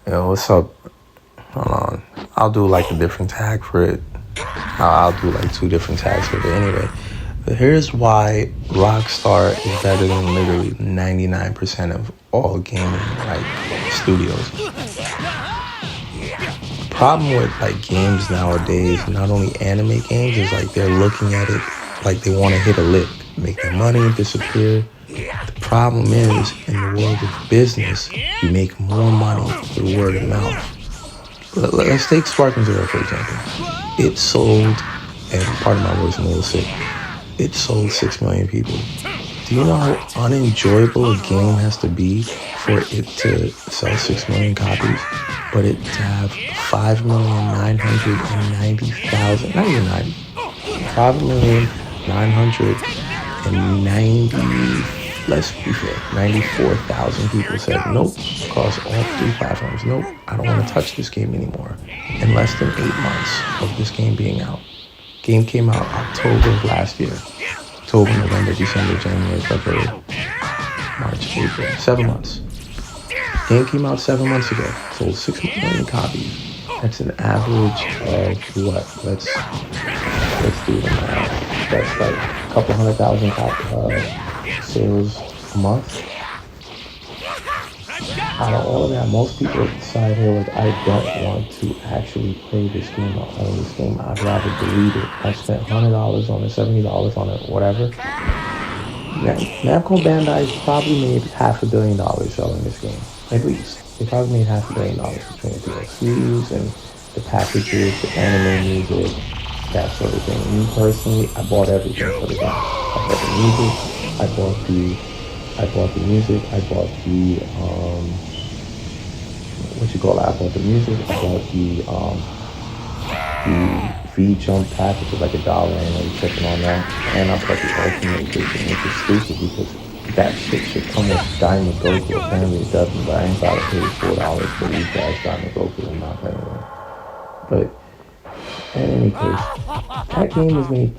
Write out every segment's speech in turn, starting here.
Yo, what's up? Hold on. I'll do like a different tag for it. I'll do like two different tags for it. Anyway, here's why Rockstar is better than literally 99% of all gaming like studios. The problem with like games nowadays, not only anime games, is like they're looking at it like they want to hit a lick, make their money disappear. The problem is, in the world of business, you make more money through word of mouth. Let's take Sparking Zero, for example. It sold, and part of my voice is a little sick, it sold 6 million people. Do you know how unenjoyable a game has to be for it to sell 6 million copies, but it to have 5,990,000, not even 90, 5,990,000, let's be fair, 94,000 people said nope across all three platforms. Nope, I don't want to touch this game anymore. In less than 8 months of this game being out. Game came out October of last year. October, November, December, January, February, March, April. 7 months. Game came out 7 months ago. Sold 6 million copies. That's an average of what? Let's do the math. That's like a couple 100,000 sales a month. Out of all of that, most people decide here like, I don't want to actually play this game or own this game. I'd rather delete it. I spent $100 on it, $70 on it, whatever. Namco Bandai probably made $500 million selling this game, at least. They probably made $500 million between the DLCs and the packages, the anime music, that sort of thing. Me personally, I bought everything for the game. I bought the music, I bought the music, I bought the I bought the music, I bought the V-Jump pack, which is like $1, and I'm checking on that. And I bought the Ultimate Edition, which is stupid because that shit should come with Diamond Goku. Apparently it doesn't, but I ain't gotta pay $4 for these guys Diamond Goku. I'm not paying them. But in any case, that game has made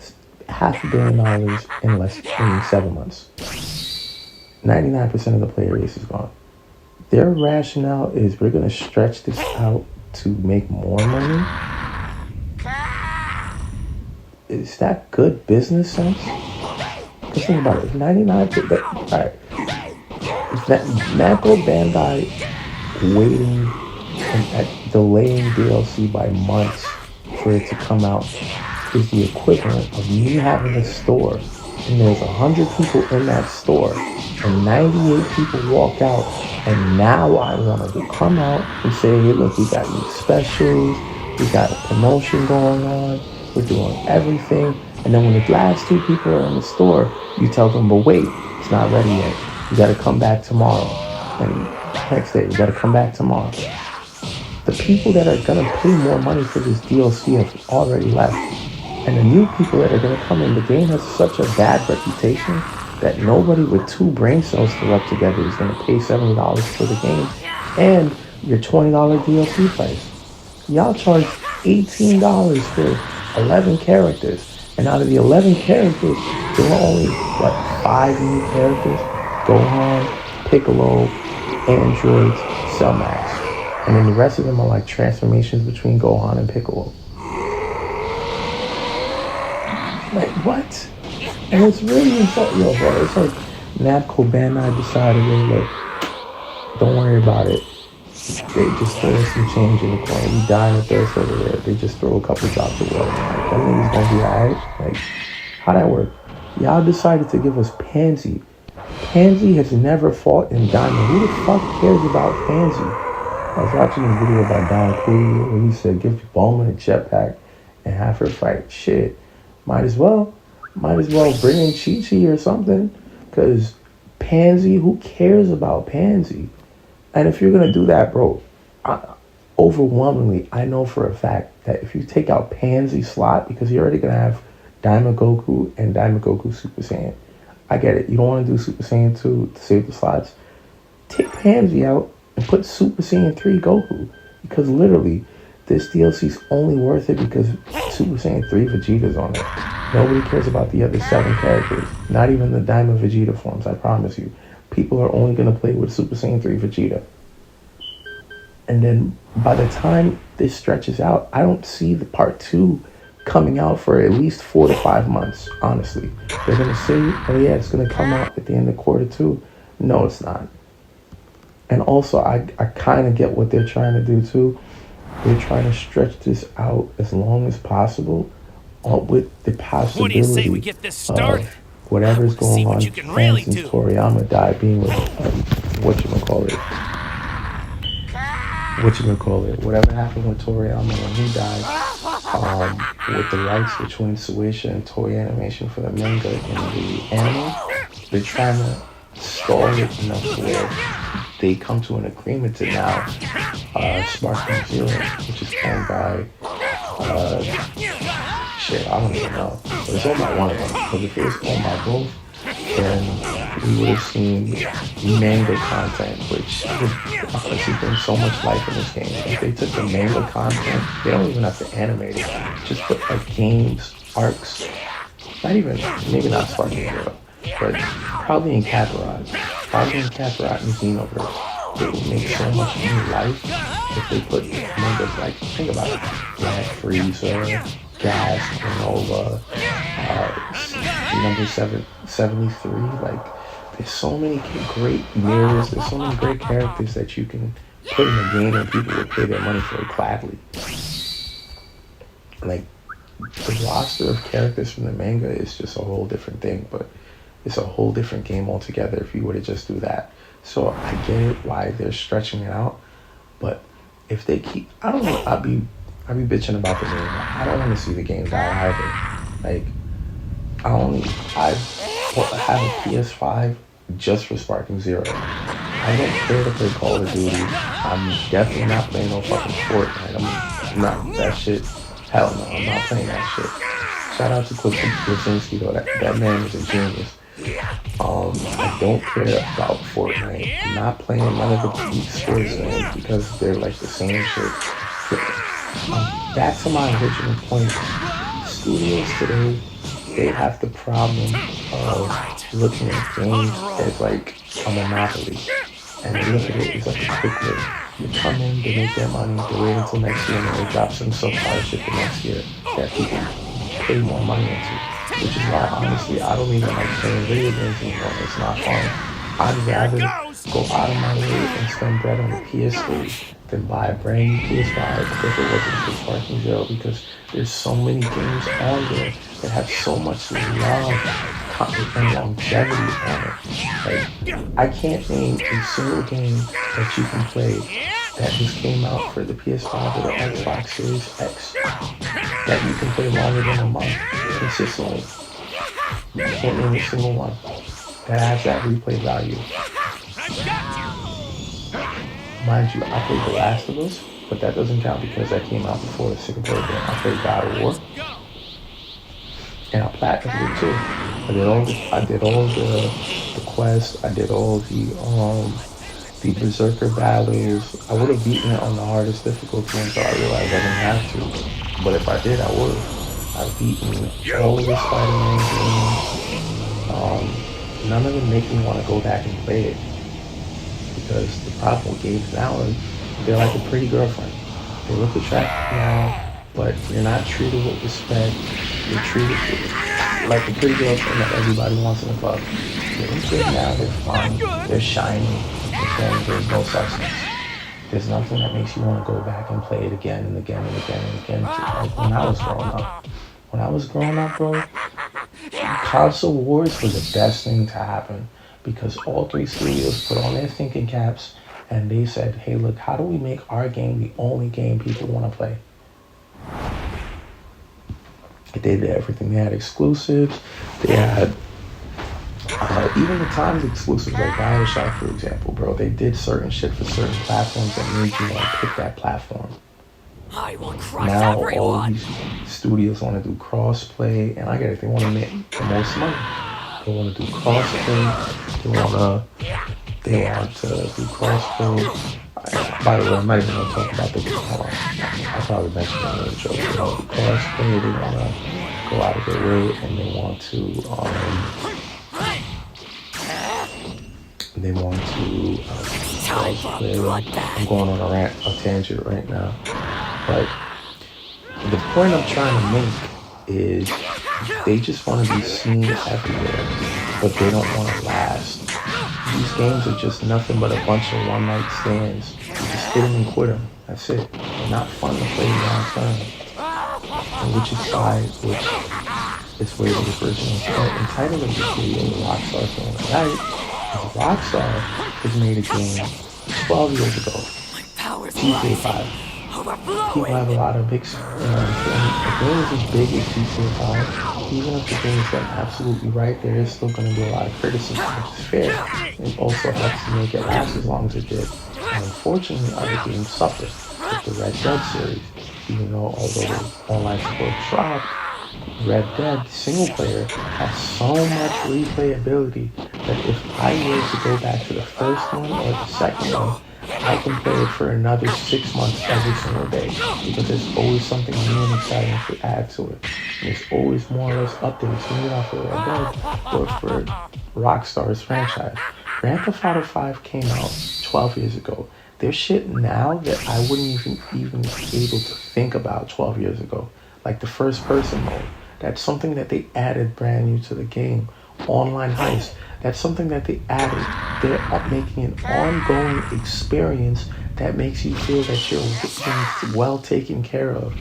$500 million in 7 months. 99% of the player base is gone. Their rationale is we're going to stretch this out to make more money. Is that good business sense? Because think about it. 99%. Alright. Is that Namco Bandai waiting and delaying DLC by months for it to come out is the equivalent of me having a store and there's 100 people in that store and 98 people walk out, and now I want to come out and say, hey, look, we got new specials, we got a promotion going on, we're doing everything. And then when the last 2 people are in the store, you tell them, but wait, it's not ready yet. You got to come back tomorrow. And next day, you got to come back tomorrow. The people that are going to pay more money for this DLC have already left. And the new people that are going to come in, the game has such a bad reputation that nobody with 2 brain cells to rub together is going to pay $70 for the game and your $20 DLC price. Y'all charge $18 for 11 characters. And out of the 11 characters, there were only, 5 new characters? Gohan, Piccolo, Androids, Cellmax. And then the rest of them are like transformations between Gohan and Piccolo. Like, what? And it's really important, bro. It's like Namco Bandai decided, look, don't worry about it. They just throw some change in the coin. We dying at thirst over there. They just throw a couple drops of water. Like, that nigga's gonna be alright. Like, how that work? Y'all decided to give us Pansy. Pansy has never fought in Diamond. Who the fuck cares about Pansy? I was watching a video about Don Cooley where he said, give Bulma a jetpack and have her fight. Shit. Might as well bring in Chi-Chi or something, because Pansy, who cares about Pansy? And if you're going to do that, bro, overwhelmingly, I know for a fact that if you take out Pansy slot, because you're already going to have Diamond Goku and Diamond Goku Super Saiyan. I get it. You don't want to do Super Saiyan 2 to save the slots. Take Pansy out and put Super Saiyan 3 Goku, because literally, this DLC's only worth it because Super Saiyan 3 Vegeta's on it. Nobody cares about the other 7 characters. Not even the Diamond Vegeta forms, I promise you. People are only going to play with Super Saiyan 3 Vegeta. And then by the time this stretches out, I don't see the part two coming out for at least 4 to 5 months, honestly. They're going to say, oh yeah, it's going to come out at the end of quarter two. No, it's not. And also, I kind of get what they're trying to do too. They're trying to stretch this out as long as possible, with the What do you say we possibility get this started? of whatever's See going what on you can and really since do. Toriyama died being with whatever happened with Toriyama when he died, with the rights between Shueisha and Toei Animation for the manga and the anime, they're trying to stall it enough to where they come to an agreement to now Sparking Zero, which is owned by uh, shit, I don't even know. But it's owned by one of them. Because if it was owned by both, then we would have seen manga content, which would obviously bring so much life in this game. If they took the manga content, they don't even have to animate it. Just put like games, arcs, not even, maybe not Sparking Zero, but probably in Kakarot. Probably in Kakarot and Xenoverse. It would make so much new life if they put mangas like, think about it, Black Frieza, Gas, Nova, number 73. Like, there's so many great mirrors, there's so many great characters that you can put in the game and people would pay their money for it gladly. Like, the roster of characters from the manga is just a whole different thing, but it's a whole different game altogether if you were to just do that. So I get it why they're stretching it out, but if they keep, I don't know, I'd be bitching about the game. I don't want to see the game die either. Like, I have a PS5 just for Sparking Zero. I don't care to play Call of Duty. I'm definitely not playing no fucking Fortnite. I'm not that shit. Hell no, I'm not playing that shit. Shout out to Krasinski though. That man is a genius. I don't care about Fortnite. I'm not playing none of the sports games because they're like the same shit. Back to my original point. Studios today, they have the problem of looking at games as like a monopoly. And they look at it as like a quick lick. They come in, they make their money, they wait until next year, and then they drop some subpar shit the next year that people pay more money into. Which is why, honestly, I don't even like playing video games anymore. It's not fun. I'd rather go out of my way and spend bread on the PS3 than buy a brand new PS5 if it wasn't for Sparking Zero, because there's so many games on there that have so much love and longevity on it. Like, I can't name a single game that you can play that just came out for the PS5 or the Xbox Series X that you can play longer than a month consistently. You can't name a single one that has that replay value. Mind you, I played The Last of Us, but that doesn't count because that came out before the single player game. I played God of War, and I platinumed it too. I did all the quests. I did all the Berserker battles. I would have beaten it on the hardest difficulty until I realized I didn't have to. But if I did, I would have. I've beaten all of the Spider-Man games. None of them make me want to go back and play it. Because the problem with games now is they're like a pretty girlfriend. They look attractive now, but you're not treated with respect. You're treated like a pretty girlfriend that everybody wants in the club. They're good now, they're fun, they're shiny, but then there's no substance. There's nothing that makes you want to go back and play it again and again and again and again. Like when I was growing up. When I was growing up, bro, console wars was the best thing to happen because all three studios put on their thinking caps and they said, hey, look, how do we make our game the only game people want to play? They did everything. They had exclusives. They had even the timed exclusives like Bioshock, for example, bro. They did certain shit for certain platforms that made you want to pick that platform. Now all these studios want to do crossplay, and I get it. They want to make the most money. They want to do crossplay. They want to do crossplay. By the way, I'm not even gonna talk about the. I probably mentioned that in the joke. Crossplay. They want to go out of their way, and they want to clearly. I'm going on a tangent right now. But the point I'm trying to make is they just want to be seen everywhere, but they don't want to last. These games are just nothing but a bunch of one-night stands. You just hit them and quit them. That's it. They're not fun to play long term. And which is why, it's where the original entitled of this video, Rockstar Doing It Right, is Rockstar has made a game 12 years ago, GTA 5. People have a lot of big, a game is as big as GTA 5. Even if the game is done absolutely right, there is still going to be a lot of criticism, which is fair. It also helps to make it last as long as it did. And unfortunately, other games suffer, like the Red Dead series. Even though, although the online support dropped, Red Dead single player has so much replayability that if I were to go back to the first one or the second one, I can play it for another 6 months every single day because there's always something new and exciting to add to it. And there's always more or less updates made off of Red Dead or for Rockstar's franchise. Grand Theft Auto 5 came out 12 years ago. There's shit now that I wouldn't even be able to think about 12 years ago. Like the first person mode. That's something that they added brand new to the game. Online heist. That's something that they added. They're making an ongoing experience that makes you feel that you're being well taken care of.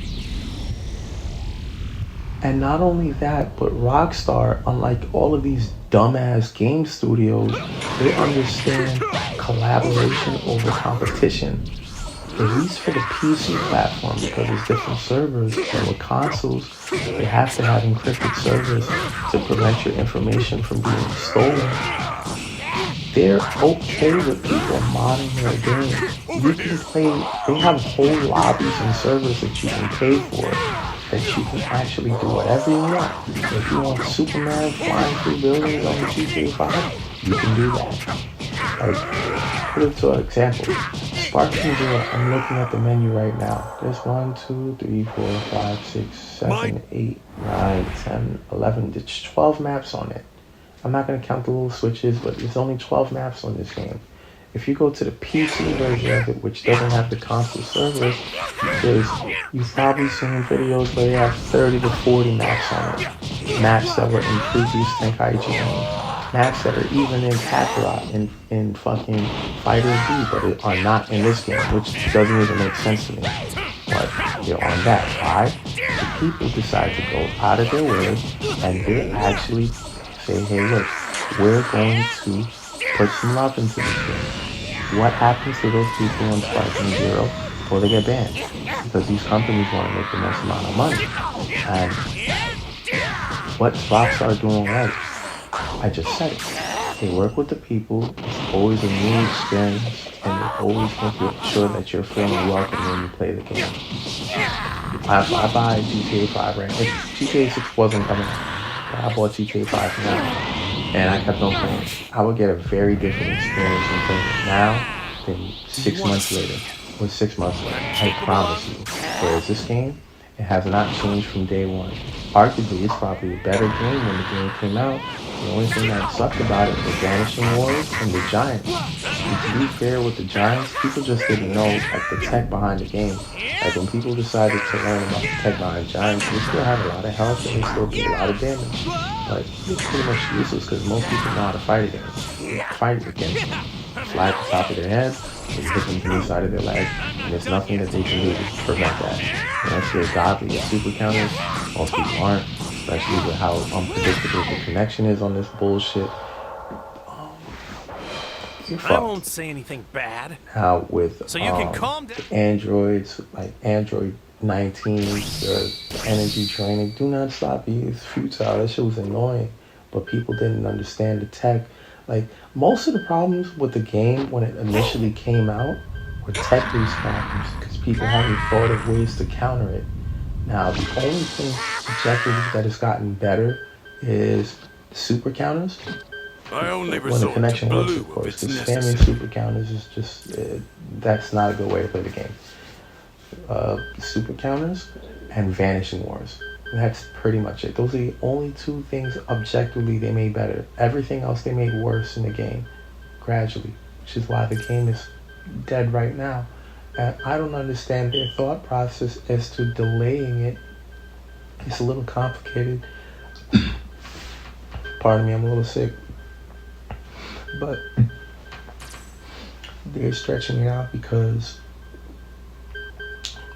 And not only that, but Rockstar, unlike all of these dumbass game studios, they understand collaboration over competition. At least for the PC platform, because there's different servers, and with consoles, they have to have encrypted servers to prevent your information from being stolen. They're okay with people modding their game. You can play, they have whole lobbies and servers that you can pay for, that you can actually do whatever you want. If you want Superman flying through buildings on the GTA 5, you can do that. Like, put it to an example. Sparking Zero, I'm looking at the menu right now. There's 1, 2, 3, 4, 5, 6, 7, 8, 9, 10, 11. There's 12 maps on it. I'm not going to count the little switches, but there's only 12 maps on this game. If you go to the PC version of it, which doesn't have the console servers, you've probably seen videos where they have 30 to 40 maps on it. Maps that were in previous Tenkaichi games. Maps that are even in Kakarot in fucking Fighter Z, but are not in this game, which doesn't even make sense to me. But they're on that. Why? The people decide to go out of their way and they actually say, hey, look, we're going to put some love into this game. What happens to those people on Sparking Zero? Well, they get banned because these companies want to make the most amount of money. And what's Rockstar doing right? I just said it. They work with the people. It's always a new experience, and they always make sure that you're feeling welcome when you play the game. I buy GTA 5 right now. If GTA 6 wasn't coming out, but I bought GTA 5 now, and I kept on playing. I would get a very different experience in playing it now than 6 months later. Or 6 months later, I promise you. Whereas this game, it has not changed from day one. Arguably, it's probably a better game when the game came out. The only thing that sucked about it was Vanishing Wars and the Giants. And to be fair with the Giants, people just didn't know like the tech behind the game. Like when people decided to learn about the tech behind Giants, they still had a lot of health and they still do a lot of damage. But it's pretty much useless because most people know how to fight against them. Fly at the top of their head, and hit them to the side of their leg, and there's nothing that they can do to prevent that. Unless you're godly with super counters, most people aren't. Especially with how unpredictable the connection is on this bullshit. You're fucked. I won't say anything bad. Now with so you can calm down. The Androids, like Android 19, the energy training, do not stop you. It's futile. That shit was annoying. But people didn't understand the tech. Like, most of the problems with the game when it initially came out were tech-based problems because people haven't thought of ways to counter it. Now, the only thing objectively that has gotten better is the super counters. When the connection works, of course. The spamming super counters is just, that's not a good way to play the game. Super counters and Vanishing Wars. That's pretty much it. Those are the only two things objectively they made better. Everything else they made worse in the game, gradually. Which is why the game is dead right now. And I don't understand their thought process as to delaying it. It's a little complicated. Pardon me, I'm a little sick. But they're stretching it out because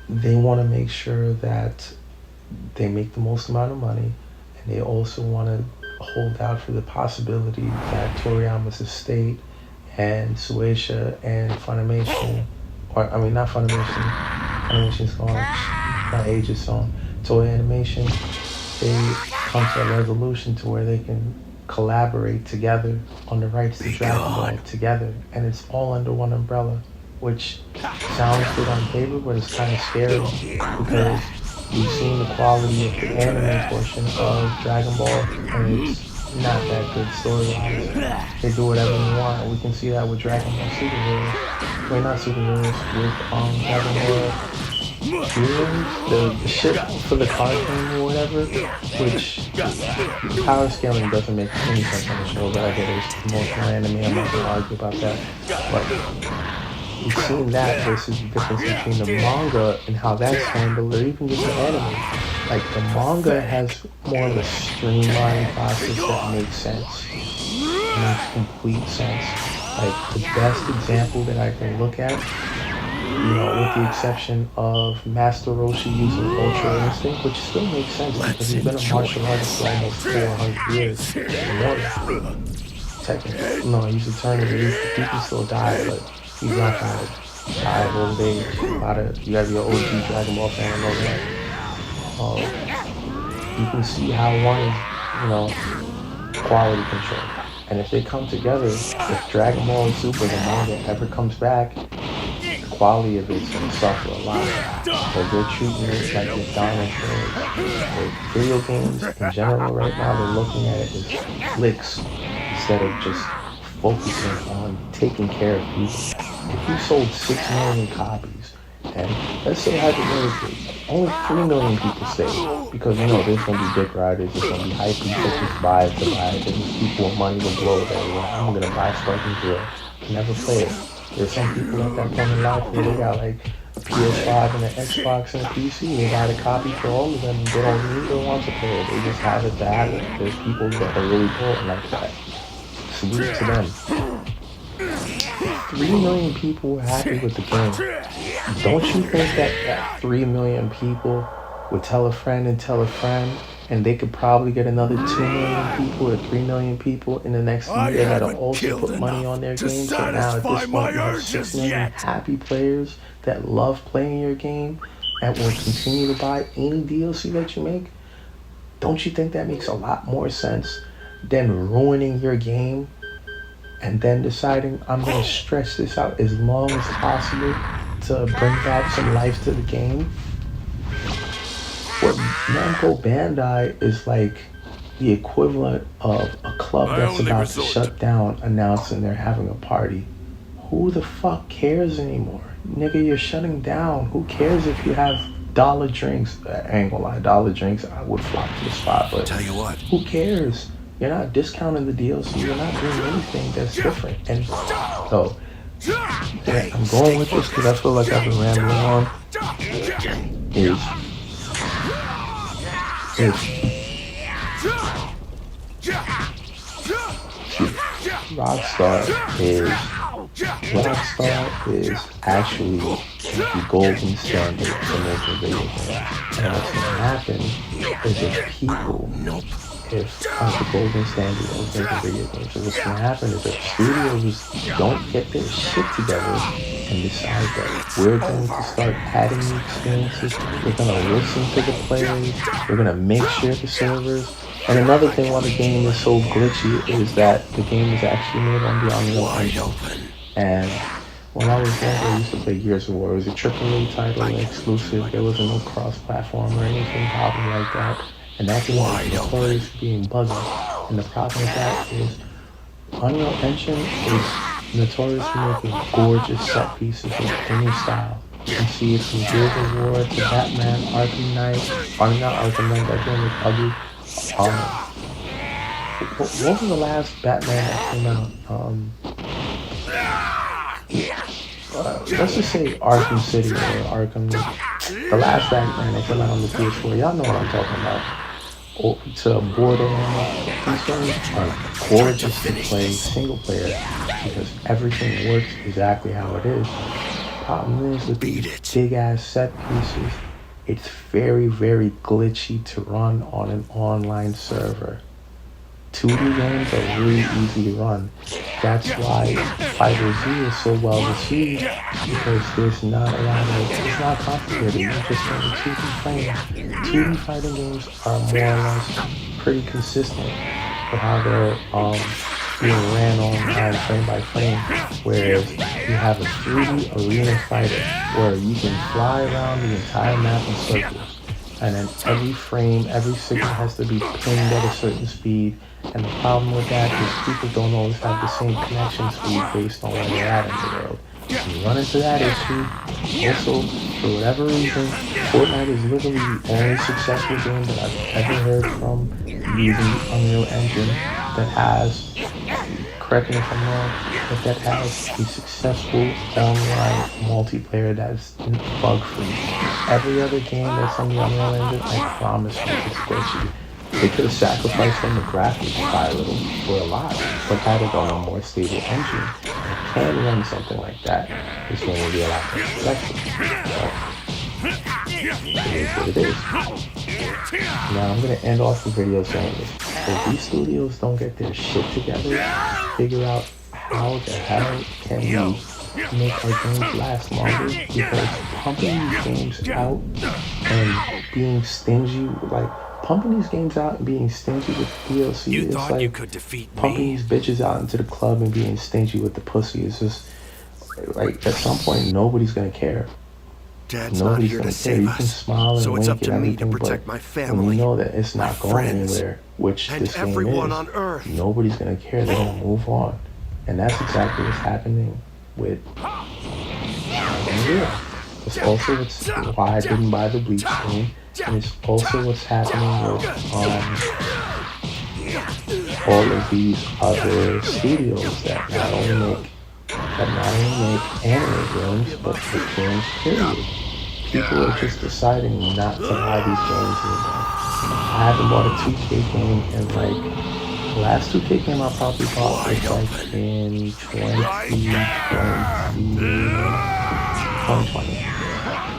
they want to make sure that they make the most amount of money, and they also want to hold out for the possibility that Toriyama's estate and Suecia and Funimation, or I mean not Funimation, Funimation's gone, my age is on, Toei Animation, they come to a resolution to where they can collaborate together on the rights to Dragon Ball together, and it's all under one umbrella, which sounds good on paper, but it's kind of scary because we've seen the quality of the anime portion of Dragon Ball, and it's not that good story-wise. They do whatever they want, and we can see that with Dragon Ball superheroes. I mean, not superheroes, with Dragon Ball heroes, the shit for the card game or whatever, which power scaling doesn't make any sense on the show, but I get it, it's emotional anime, I'm not gonna argue about that. But we've seen that versus the difference between the manga and how that's handled, or even just the anime. Like, the manga has more of a streamlined process that makes sense. It makes complete sense. Like, the best example that I can look at, with the exception of Master Roshi using Ultra Instinct, which still makes sense because he's been a martial artist for almost 400 years. More. Technically. No, he's eternally. He can still die, but he's not gonna die of old age. You gotta be an OG Dragon Ball fan and know that. You can see how one is, quality control. And if they come together, if Dragon Ball Super, the manga, ever comes back, the quality of it's gonna suffer a lot. But they're treating it like it's dinosaurs. With video games in general right now, they're looking at it as flicks instead of just focusing on taking care of people. If you sold 6 million copies, and let's say hypothetically, only 3 million people stayed, because there's going to be dick riders, there's going to be hype people just buy it, there's people with money to blow it everywhere. I'm going to buy Sparking Zero, never play it. There's some people at that point in life where they got like a PS5 and an Xbox and a PC, they got a copy for all of them, and they don't need or want to play it, they just have it to have it. There's people that are really cool like that. Salute to them. 3 million people were happy with the game. Don't you think that 3 million people would tell a friend and tell a friend, and they could probably get another 2 million people or 3 million people in the next year that'll also put money on their game? So now at this point you have 6 million happy players that love playing your game and will continue to buy any DLC that you make. Don't you think that makes a lot more sense than ruining your game and then deciding I'm going to stretch this out as long as possible to bring back some life to the game? What Namco Bandai is like the equivalent of a club that's about to shut down announcing they're having a party. Who the fuck cares anymore? Nigga, you're shutting down. Who cares if you have dollar drinks? I ain't gonna lie, dollar drinks, I would flock to the spot, but tell you what, who cares? You're not discounting the DLC. You're not doing anything that's different. And so, yeah, I'm going with this because I feel like I've been rambling on. Rockstar is actually the golden standard for making video games. And what's going to happen is if the golden standard of making video games, and what's going to happen is if studios don't get their shit together and decide that we're going to start adding new experiences, we're going to listen to the players, we're going to make sure the servers. And another thing why the game is so glitchy is that the game is actually made on the Unreal Engine. And when I was younger, I used to play Gears of War. It was a AAA title, exclusive. There wasn't no cross-platform or anything problem like that. And that game was notorious for being buggy. And the problem with that is Unreal Engine is notorious for making gorgeous set pieces in any style. You can see it from Gears of War to Batman, Arkham Knight. I mean, not Arkham Knight, that game was ugly. What was the last Batman that came out? let's just say Arkham City or Arkham, the last Batman that came out on the PS4. Y'all know what I'm talking about. Or to Borderlands. These games are gorgeous to play single player because everything works exactly how it is. Problem is with these big ass set pieces, it's very, very glitchy to run on an online server. 2D games are really easy to run. That's why Fighter Z is so well received because there's not a lot of, it's not complicated. You're just playing 2D fighting. 2D fighting games are more or less pretty consistent with how they're being ran on frame by frame. Whereas you have a 3D arena fighter where you can fly around the entire map in circles. And then every frame, every signal has to be pinged at a certain speed. And the problem with that is people don't always have the same connection speed based on where they're at in the world. You run into that issue. Also, for whatever reason, Fortnite is literally the only successful game that I've ever heard from using the Unreal Engine that has, correct me if I'm wrong, but that has a successful online multiplayer that's bug free. Every other game that's on the Unreal Engine, I promise you, it's glitchy. They could have sacrificed on the graphics by a little for a lot, but had it on a more stable engine. I can run something like that. It's going to be a lot more successful. But it is what it is. Now I'm going to end off the video saying this. If these studios don't get their shit together, figure out how the hell can we make our games last longer, because pumping these games out and being stingy, like pumping these games out and being stingy with DLC You is thought like you could defeat pumping me? these bitches out into the club and being stingy with the pussy. It's just like at some point nobody's gonna care. Dad's not Nobody's here gonna to care. save You can us, smile and so it's up wink to and me to everything, protect but my when family, you know that it's not going friends, anywhere, which and this game everyone is, on Earth. nobody's gonna care. They're gonna move on, and that's exactly what's happening with Unreal. It's also what's why I didn't buy the Bleach game, and it's also what's happening with all of these other studios that not only make anime games, but the games period. People are just deciding not to buy these games anymore. I haven't bought a 2K game in like, the last 2K game I probably bought was like in 2020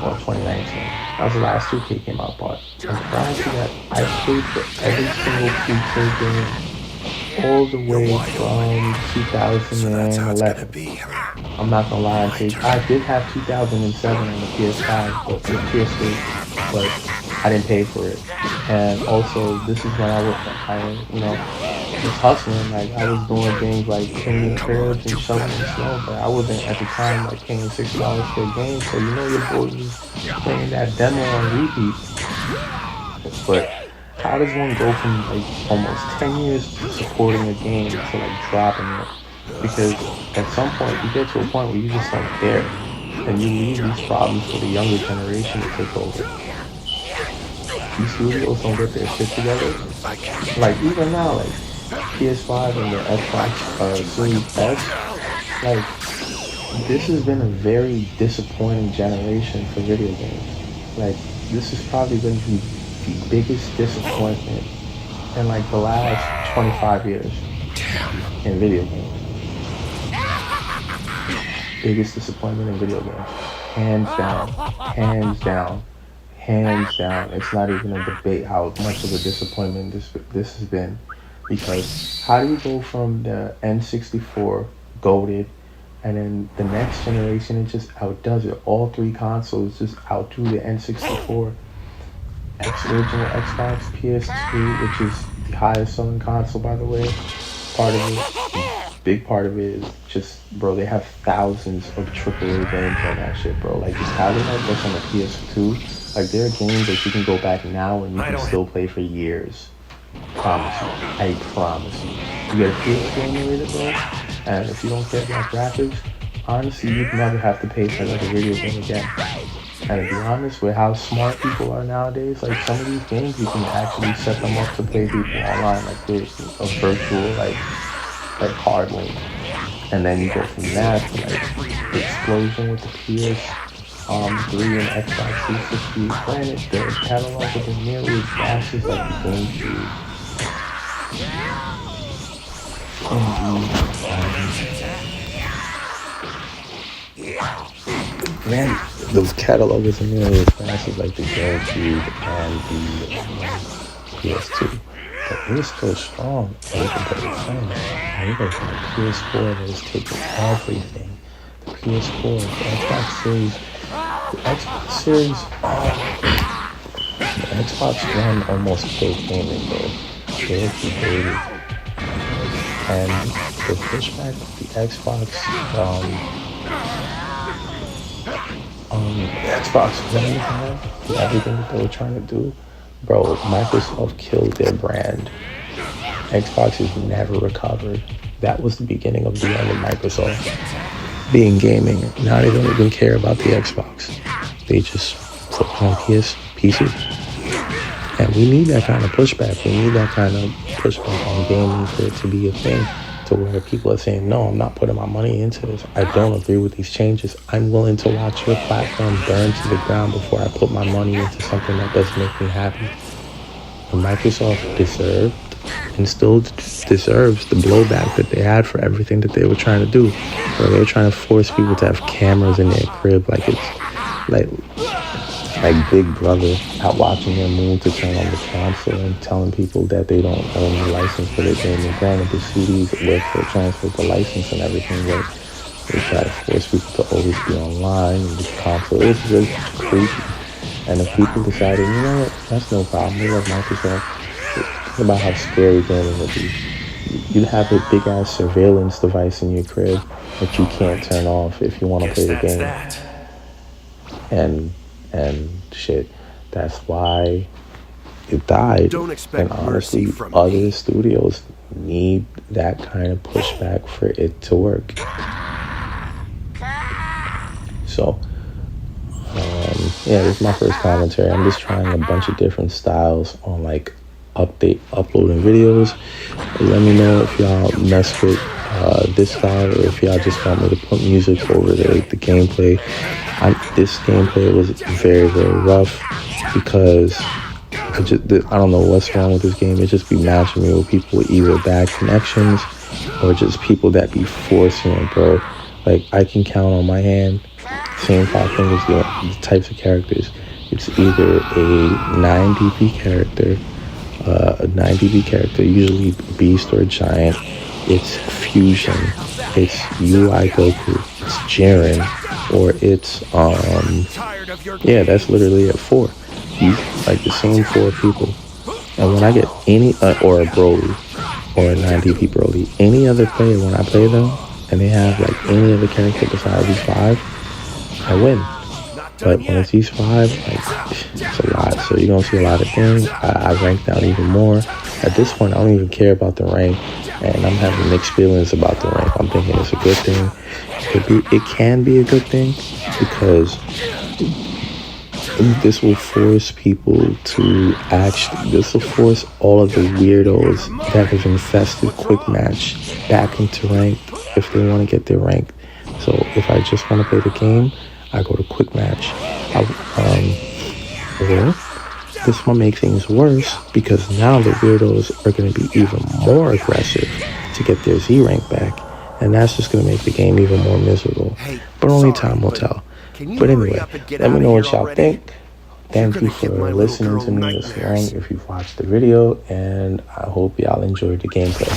or 2019. That was the last 2K game I bought. And prior to that, I played for every single 2K game all the way from So that's how it's gonna 2011. be, huh? I'm not gonna lie and say I did have 2007 on the PS5, but the PS3, but I didn't pay for it. And also, this is when I was hustling. Like I was doing things like cleaning cribs and shoveling snow, but I wasn't at the time like paying $60 for a game. So your boy was playing that demo on repeat. But how does one go from like almost 10 years supporting a game to like dropping it? Because at some point you get to a point where you just don't care, and you leave these problems for the younger generation to take over. These studios don't get their shit together. Like even now, like PS5 and the Xbox Series S, like this has been a very disappointing generation for video games. Like this has probably been the biggest disappointment in like the last 25 years in video games. Biggest disappointment in video games. Hands down. Hands down. Hands down. It's not even a debate how much of a disappointment this has been. Because how do you go from the N64 goated, and then the next generation it just outdoes it. All three consoles just outdo the N64. Original Xbox, PS3, which is the highest selling console by the way. Part of it, big part of it is just, bro, they have thousands of AAA games on that shit, bro. Like just having that just on the PS2, like there are games that you can go back now and you can still play for years. Promise you. I promise you. You get a PS2 emulator, bro, and if you don't care about graphics, honestly, you'd never have to pay for another video game again. And to be honest, with how smart people are nowadays, like some of these games, you can actually set them up to play people online, like with a virtual, like hard link. And then you go from that to like the explosion with the PS3 and Xbox 360. Granted, the catalog wasn't nearly as vast as like the GameCube. Man, the catalog isn't nearly as fast as like the GameCube and the PS2. But it was still strong. And you can put it fun. And you go from the PS4 that was taking everything. The PS4, the Xbox Series, the Xbox One almost killed gaming, bro. They actually hated. And the pushback of the Xbox One had, with everything that they were trying to do, bro, Microsoft killed their brand. Xbox has never recovered. That was the beginning of the end of Microsoft being gaming. Now they don't even care about the Xbox. They just focus on PC. And we need that kind of pushback. We need that kind of pushback on gaming for it to be a thing, to where people are saying, no, I'm not putting my money into this. I don't agree with these changes. I'm willing to watch your platform burn to the ground before I put my money into something that doesn't make me happy. And Microsoft deserved and still deserves the blowback that they had for everything that they were trying to do. Where they were trying to force people to have cameras in their crib, like it's like Big Brother out watching their move to turn on the console and telling people that they don't own the license for their game. And granted, the CDs work for transfer the license and everything, but they try to force people to always be online and the console. It's just creepy. And if people decided, you know what, that's no problem, we love Microsoft. Think about how scary gaming would be. You have a big ass surveillance device in your crib that you can't turn off if you want to play the game. And shit, that's why it died. Don't expect and honestly, mercy from other me. studios need that kind of pushback for it to work. So, yeah, this is my first commentary. I'm just trying a bunch of different styles on like uploading videos. Let me know if y'all mess with this style, or if y'all just want me to put music over the gameplay. This gameplay was very, very rough because I don't know what's wrong with this game. It just be matching me with people with either bad connections or just people that be forcing it, bro. Like, I can count on my hand, same 5 fingers, the types of characters. It's either a 9 DP character, usually Beast or Giant. It's Fusion, it's UI Goku, it's Jiren, or it's yeah, that's literally it. 4. These like the same 4 people. And when I get any or a Broly or a 9 DP Broly, any other player, when I play them and they have like any other character besides these 5, I win. But when it's these 5, like, it's a lot. So you're gonna see a lot of things. I rank down even more. At this point, I don't even care about the rank, and I'm having mixed feelings about the rank. I'm thinking it's a good thing. It can be a good thing because this will force people to this will force all of the weirdos that have infested Quick Match back into rank if they want to get their rank. So if I just want to play the game, I go to Quick Match. Or this will make things worse because now the weirdos are going to be even more aggressive to get their Z rank back, and that's just going to make the game even more miserable. But only time will tell. But anyway, let me know what y'all think. Thank you for listening to me this long if you've watched the video, and I hope y'all enjoyed the gameplay.